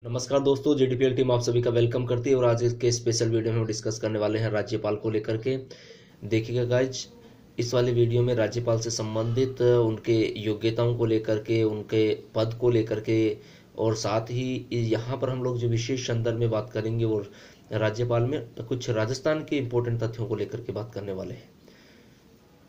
नमस्कार दोस्तों, जेडीपीएल टीम आप सभी का वेलकम करती है। और आज के स्पेशल वीडियो में हम डिस्कस करने वाले हैं राज्यपाल को लेकर के। देखिएगा गाइज, इस वाले वीडियो में राज्यपाल से संबंधित उनके योग्यताओं को लेकर के, उनके पद को लेकर के, और साथ ही यहाँ पर हम लोग जो विशेष संदर्भ में बात करेंगे और राज्यपाल में कुछ राजस्थान के इंपॉर्टेंट तथ्यों को लेकर के बात करने वाले हैं।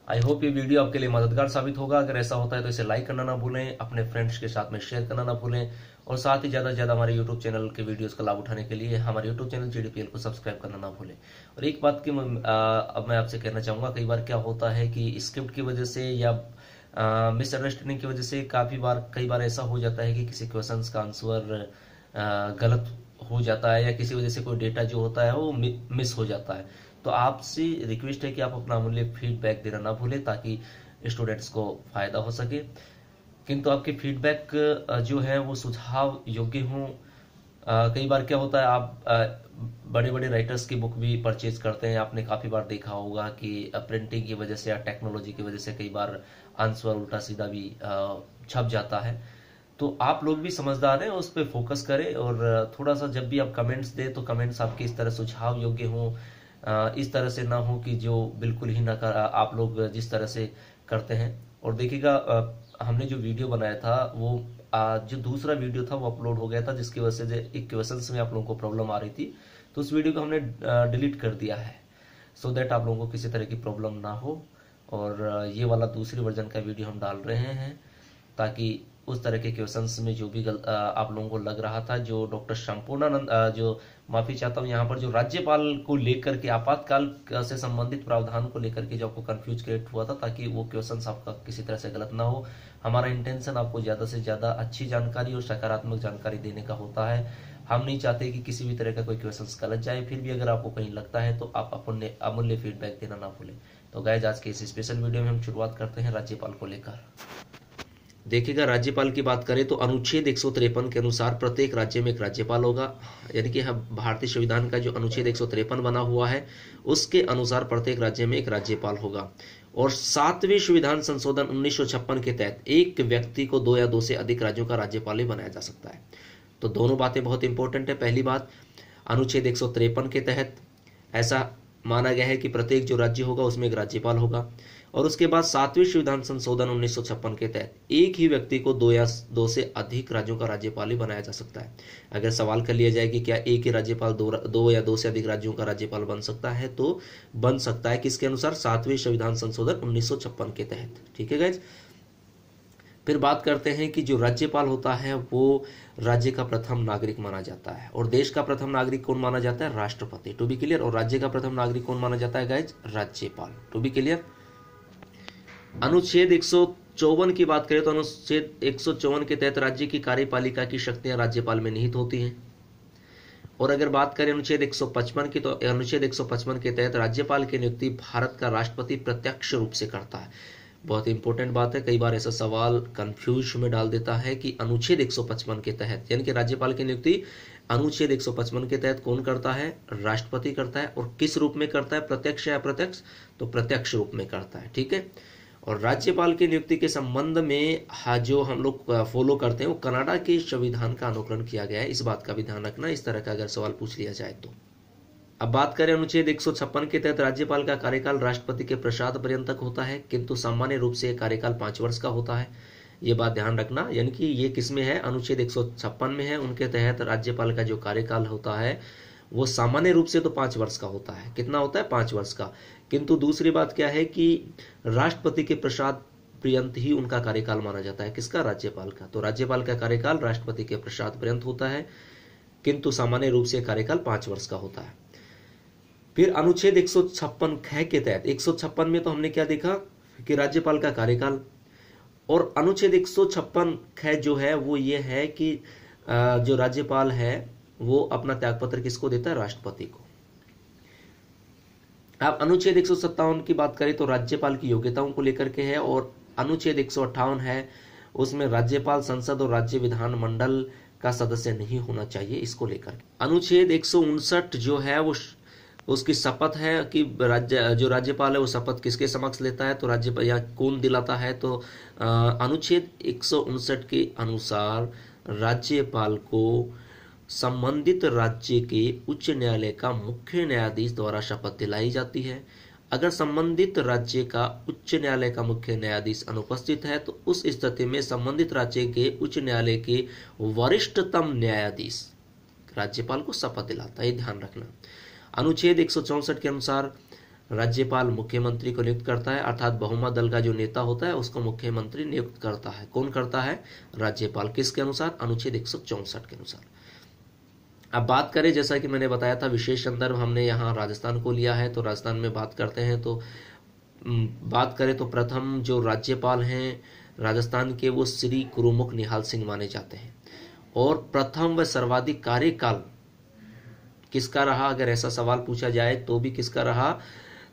आई होप ये वीडियो आपके लिए मददगार साबित होगा। अगर ऐसा होता है तो इसे लाइक करना ना भूलें, अपने फ्रेंड्स के साथ में शेयर करना ना भूलें, और साथ ही ज़्यादा से ज़्यादा हमारे यूट्यूब चैनल के वीडियोस का लाभ उठाने के लिए हमारे यूट्यूब चैनल जेडीपीएल को सब्सक्राइब करना ना भूलें। और एक बात की अब मैं आपसे कहना चाहूँगा, कई बार क्या होता है कि स्क्रिप्ट की वजह से या मिसअंडरस्टैंडिंग की वजह से कई बार ऐसा हो जाता है कि किसी क्वेश्चन का आंसर गलत हो जाता है, या किसी वजह से कोई डेटा जो होता है वो मिस हो जाता है। तो आपसे रिक्वेस्ट है कि आप अपना अमूल्य फीडबैक देना ना भूलें, ताकि स्टूडेंट्स को फायदा हो सके। किंतु आपके फीडबैक जो है वो सुझाव योग्य हों। कई बार क्या होता है, आप बड़े बड़े राइटर्स की बुक भी परचेज करते हैं। आपने काफी बार देखा होगा कि प्रिंटिंग की वजह से या टेक्नोलॉजी की वजह से कई बार आंसर उल्टा सीधा भी छप जाता है। तो आप लोग भी समझदार हैं, उस पर फोकस करें। और थोड़ा सा जब भी आप कमेंट्स दें तो कमेंट्स आपके इस तरह सुझाव योग्य हों, इस तरह से ना हो कि जो बिल्कुल ही ना कर आप लोग जिस तरह से करते हैं। और देखिएगा, हमने जो वीडियो बनाया था वो जो दूसरा वीडियो था वो अपलोड हो गया था, जिसकी वजह से एक क्वेश्चंस में आप लोगों को प्रॉब्लम आ रही थी। तो उस वीडियो को हमने डिलीट कर दिया है, सो दैट आप लोगों को किसी तरह की प्रॉब्लम ना हो। और ये वाला दूसरी वर्जन का वीडियो हम डाल रहे हैं, ताकि उस तरह के क्वेश्चंस में जो भी आप लोगों को लग रहा था, जो डॉक्टर संपूर्णानंद जो माफी चाहता हूँ यहाँ पर, जो राज्यपाल को लेकर के आपातकाल से संबंधित प्रावधान को लेकर के जो आपको कंफ्यूज क्रिएट हुआ था, ताकि वो क्वेश्चंस आपका किसी तरह से गलत ना हो। हमारा इंटेंशन आपको ज्यादा से ज्यादा अच्छी जानकारी और सकारात्मक जानकारी देने का होता है। हम नहीं चाहते कि किसी भी तरह का कोई क्वेश्चंस गलत जाए। फिर भी अगर आपको कहीं लगता है तो आप अपने अमूल्य फीडबैक देना ना भूलें। तो गाइस, आज के इस स्पेशल वीडियो में हम शुरुआत करते हैं राज्यपाल को लेकर। देखिएगा, राज्यपाल की बात करें तो अनुच्छेद 153 के अनुसार प्रत्येक राज्य में एक राज्यपाल होगा। यानी कि भारतीय संविधान का जो अनुच्छेद 153 बना हुआ है उसके अनुसार प्रत्येक राज्य में एक राज्यपाल होगा। और 7वें संविधान संशोधन 1956 के तहत एक व्यक्ति को 2 या 2 से अधिक राज्यों का राज्यपाल भी बनाया जा सकता है। तो दोनों बातें बहुत इंपॉर्टेंट है। पहली बात, अनुच्छेद 153 के तहत ऐसा माना गया है कि प्रत्येक जो राज्य होगा उसमें एक राज्यपाल होगा। और उसके बाद 7वें संविधान संशोधन 1956 के तहत एक ही व्यक्ति को 2 या 2 से अधिक राज्यों का राज्यपाल ही बनाया जा सकता है। अगर सवाल कर लिया जाए कि क्या एक ही राज्यपाल 2 या 2 से अधिक राज्यों का राज्यपाल बन सकता है, तो बन सकता है। किसके अनुसार? 7वें संविधान संशोधन 1956 के तहत। ठीक है गाइज। फिर बात करते हैं कि जो राज्यपाल होता है वो राज्य का प्रथम नागरिक माना जाता है। और देश का प्रथम नागरिक कौन माना जाता है? राष्ट्रपति। To be clear. और राज्य का प्रथम नागरिक कौन माना जाता है गाइज? राज्यपाल। To be clear. अनुच्छेद 154 की बात करें तो अनुच्छेद 154 के तहत राज्य की कार्यपालिका की शक्तियां राज्यपाल में निहित होती हैं। और अगर बात करें अनुच्छेद 155 की, तो अनुच्छेद 155 के तहत राज्यपाल की नियुक्ति भारत का राष्ट्रपति प्रत्यक्ष रूप से करता है। बहुत इंपॉर्टेंट बात है, कई बार ऐसा सवाल कंफ्यूज में डाल देता है कि अनुच्छेद 155 के तहत, यानी कि राज्यपाल की नियुक्ति अनुच्छेद 155 के तहत कौन करता है? राष्ट्रपति करता है। और किस रूप में करता है? प्रत्यक्ष या अप्रत्यक्ष? तो प्रत्यक्ष रूप में करता है। ठीक है। और राज्यपाल की नियुक्ति के संबंध में जो हम लोग फॉलो करते हैं वो कनाडा के संविधान का अनुकरण किया गया है। इस बात का भी ध्यान रखना, इस तरह का अगर सवाल पूछ लिया जाए तो। अब बात करें अनुच्छेद 156 के तहत राज्यपाल का कार्यकाल राष्ट्रपति के प्रसाद पर्यंत तक होता है, किंतु सामान्य रूप से कार्यकाल 5 वर्ष का होता है। ये बात ध्यान रखना। यानी कि ये किसमें है? अनुच्छेद 156 में है। उनके तहत राज्यपाल का जो कार्यकाल होता है वो सामान्य रूप से तो 5 वर्ष का होता है। कितना होता है? 5 वर्ष का। किंतु दूसरी बात क्या है कि राष्ट्रपति के प्रसाद पर्यंत ही उनका कार्यकाल माना जाता है। किसका? राज्यपाल का। तो राज्यपाल का कार्यकाल राष्ट्रपति के प्रसाद पर्यंत होता है, किंतु सामान्य रूप से कार्यकाल 5 वर्ष का होता है। फिर अनुच्छेद 156 ख के तहत, 156 में तो हमने क्या देखा कि राज्यपाल का कार्यकाल, और अनुच्छेद 156 ख जो है वो ये है कि जो राज्यपाल है वो अपना त्यागपत्र किसको देता है? राष्ट्रपति को। अब अनुच्छेद 157 की बात करें तो राज्यपाल की योग्यताओं को लेकर के है। और अनुच्छेद 158 है, उसमें राज्यपाल संसद और राज्य विधान मंडल का सदस्य नहीं होना चाहिए, इसको लेकर। अनुच्छेद 159 जो है वो उसकी शपथ है कि जो राज्यपाल है वो शपथ किसके समक्ष लेता है? तो राज्यपाल या कौन दिलाता है? तो अनुच्छेद 159 के अनुसार राज्यपाल को संबंधित राज्य के उच्च न्यायालय का मुख्य न्यायाधीश द्वारा शपथ दिलाई जाती है। अगर संबंधित राज्य का उच्च न्यायालय का मुख्य न्यायाधीश अनुपस्थित है तो उस स्थिति में संबंधित राज्य के उच्च न्यायालय के वरिष्ठतम न्यायाधीश राज्यपाल को शपथ दिलाता है, ध्यान रखना। अनुच्छेद 164 के अनुसार राज्यपाल मुख्यमंत्री को नियुक्त करता है, अर्थात बहुमत दल का जो नेता होता है उसको मुख्यमंत्री नियुक्त करता है। कौन करता है? राज्यपाल। किसके अनुसार? अनुच्छेद 164 के अनुसार। अब बात करें, जैसा कि मैंने बताया था, विशेष संदर्भ हमने यहाँ राजस्थान को लिया है, तो राजस्थान में बात करते हैं। तो बात करें तो प्रथम जो राज्यपाल हैं राजस्थान के वो श्री गुरुमुख निहाल सिंह माने जाते हैं। और प्रथम व सर्वाधिक कार्यकाल किसका रहा? अगर ऐसा सवाल पूछा जाए तो भी किसका रहा?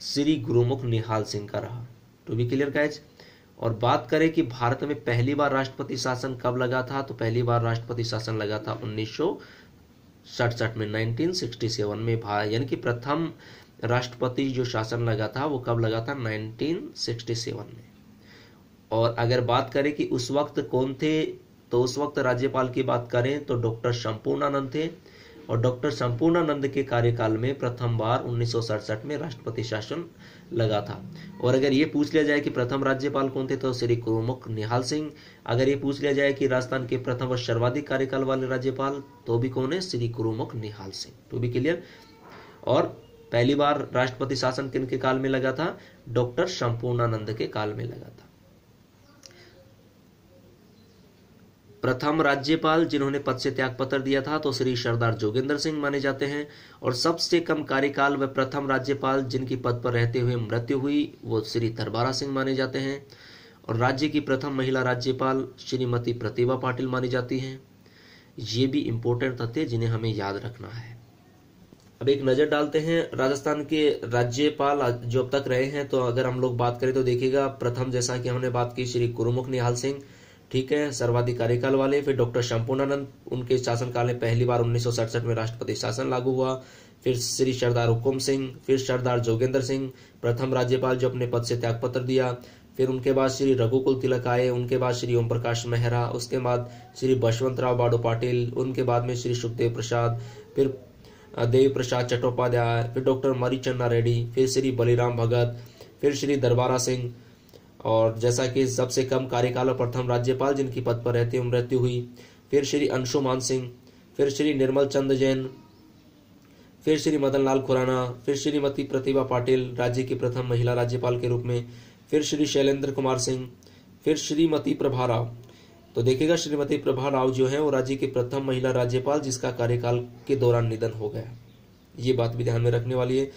श्री गुरुमुख निहाल सिंह का रहा। To be clear guys. और बात करें कि भारत में पहली बार राष्ट्रपति शासन कब लगा था, तो पहली बार राष्ट्रपति शासन लगा था 1967 में, 1967 में। यानी कि प्रथम राष्ट्रपति जो शासन लगा था वो कब लगा था? 1967 में। और अगर बात करें कि उस वक्त कौन थे, तो उस वक्त राज्यपाल की बात करें तो डॉक्टर संपूर्णानंद थे। और डॉक्टर संपूर्णानंद के कार्यकाल में प्रथम बार 1967 में राष्ट्रपति शासन लगा था। और अगर ये पूछ लिया जाए कि प्रथम राज्यपाल कौन थे, तो श्री गुरुमुख निहाल सिंह। अगर ये पूछ लिया जाए कि राजस्थान के प्रथम व सर्वाधिक कार्यकाल वाले राज्यपाल, तो भी कौन है? Shri Gurmukh Nihal Singh. To be clear. और पहली बार राष्ट्रपति शासन किनके काल में लगा था? डॉक्टर संपूर्णानंद के काल में लगा था। प्रथम राज्यपाल जिन्होंने पद से त्याग पत्र दिया था तो श्री सरदार जोगेंद्र सिंह माने जाते हैं। और सबसे कम कार्यकाल व प्रथम राज्यपाल जिनकी पद पर रहते हुए मृत्यु हुई वो श्री दरबारा सिंह माने जाते हैं। और राज्य की प्रथम महिला राज्यपाल श्रीमती प्रतिभा पाटिल मानी जाती हैं। ये भी इंपॉर्टेंट तथ्य जिन्हें हमें याद रखना है। अब एक नजर डालते हैं राजस्थान के राज्यपाल जो अब तक रहे हैं। तो अगर हम लोग बात करें तो देखिएगा, प्रथम जैसा कि हमने बात की श्री गुरुमुख निहाल सिंह, ठीक है, सर्वाधिक कार्यकाल वाले। फिर डॉक्टर संपूर्णानंद, उनके शासनकाल में पहली बार 1967 में राष्ट्रपति शासन लागू हुआ। फिर श्री सरदार हुकुम सिंह, फिर सरदार जोगेंद्र सिंह, प्रथम राज्यपाल जो अपने पद से त्यागपत्र दिया। फिर उनके बाद श्री रघुकुल तिलक आए, उनके बाद श्री ओम प्रकाश मेहरा, उसके बाद श्री बसवंतराव बाड़ो पाटिल, उनके बाद में श्री सुखदेव प्रसाद, फिर देवी प्रसाद चट्टोपाध्याय, फिर डॉक्टर मरीचन्ना रेड्डी, फिर श्री बलिराम भगत, फिर श्री दरबारा सिंह। और जैसा कि सबसे कम कार्यकाल और प्रथम राज्यपाल जिनकी पद पर रहते हुए मृत्यु हुई, फिर श्री अंशुमान सिंह, फिर श्री निर्मल चंद जैन, फिर श्री मदन लाल खुराना, फिर श्रीमती प्रतिभा पाटिल राज्य की प्रथम महिला राज्यपाल के रूप में, फिर श्री शैलेंद्र कुमार सिंह, फिर श्रीमती प्रभा राव। तो देखिएगा, श्रीमती प्रभा राव जो है वो राज्य की प्रथम महिला राज्यपाल जिसका कार्यकाल के दौरान निधन हो गया, ये बात भी ध्यान में रखने वाली है।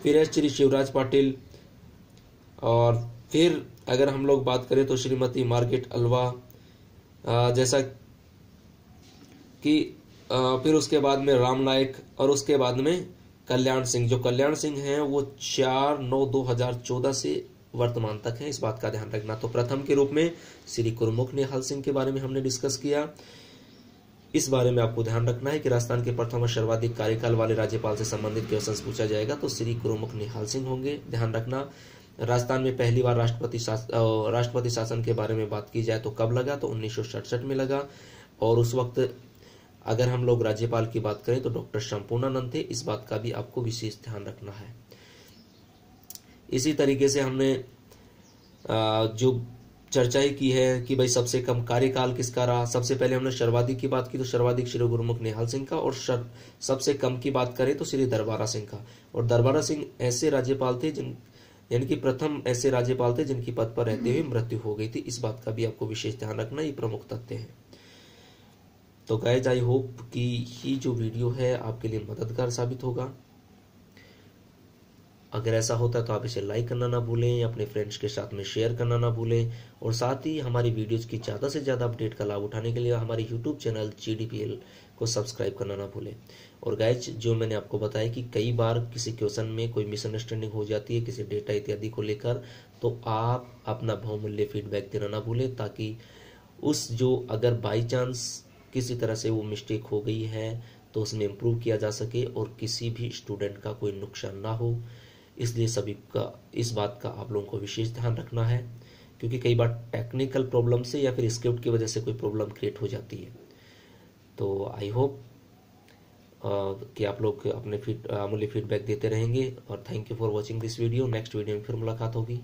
फिर है श्री शिवराज पाटिल। और फिर अगर हम लोग बात करें तो श्रीमती मार्गरेट अल्वा, जैसा कि फिर उसके बाद में राम नायक, और उसके बाद में कल्याण सिंह। जो कल्याण सिंह हैं वो 4/9/2014 से वर्तमान तक है, इस बात का ध्यान रखना। तो प्रथम के रूप में श्री गुरुमुख निहाल सिंह के बारे में हमने डिस्कस किया। इस बारे में आपको ध्यान रखना है कि राजस्थान के प्रथम और सर्वाधिक कार्यकाल वाले राज्यपाल से संबंधित क्वेश्चन पूछा जाएगा तो श्री गुरुमुख निहाल सिंह होंगे, ध्यान रखना। राजस्थान में पहली बार राष्ट्रपति शासन के बारे में बात की जाए तो कब लगा, तो 1967 में लगा। और उस वक्त अगर हम लोग राज्यपाल की बात करें तो डॉक्टर संपूर्णानंद थे, इस बात का भी आपको विशेष ध्यान रखना है। इसी तरीके से हमने जो चर्चा ही की है कि भाई सबसे कम कार्यकाल किसका रहा। सबसे पहले हमने सर्वाधिक की बात की तो सर्वाधिक श्री गुरुमुख निहाल सिंह का, और सबसे कम की बात करें तो श्री दरबारा सिंह का। और दरबारा सिंह ऐसे राज्यपाल थे यानी कि प्रथम ऐसे राज्यपाल थे जिनकी पद पर रहते हुए मृत्यु हो गई थी, इस बात का भी आपको विशेष ध्यान रखना, ये प्रमुख तथ्य है। तो गाइस, आई होप कि ये जो वीडियो है आपके लिए मददगार साबित होगा। अगर ऐसा होता है तो आप इसे लाइक करना ना भूलें, अपने फ्रेंड्स के साथ में शेयर करना ना भूलें, और साथ ही हमारी वीडियोस की ज़्यादा से ज़्यादा अपडेट का लाभ उठाने के लिए हमारे यूट्यूब चैनल GDPL को सब्सक्राइब करना ना भूलें। और गाइज, जो मैंने आपको बताया कि कई बार किसी क्वेश्चन में कोई मिसअंडरस्टैंडिंग हो जाती है किसी डेटा इत्यादि को लेकर, तो आप अपना बहुमूल्य फीडबैक देना ना भूलें, ताकि उस जो अगर बाई चांस किसी तरह से वो मिस्टेक हो गई है तो उसमें इम्प्रूव किया जा सके और किसी भी स्टूडेंट का कोई नुकसान ना हो। इसलिए सभी का इस बात का आप लोगों को विशेष ध्यान रखना है, क्योंकि कई बार टेक्निकल प्रॉब्लम से या फिर स्क्रिप्ट की वजह से कोई प्रॉब्लम क्रिएट हो जाती है। तो आई होप कि आप लोग अपने अमूल्य फीडबैक देते रहेंगे। और thank you for watching this video. Next video में फिर मुलाकात होगी।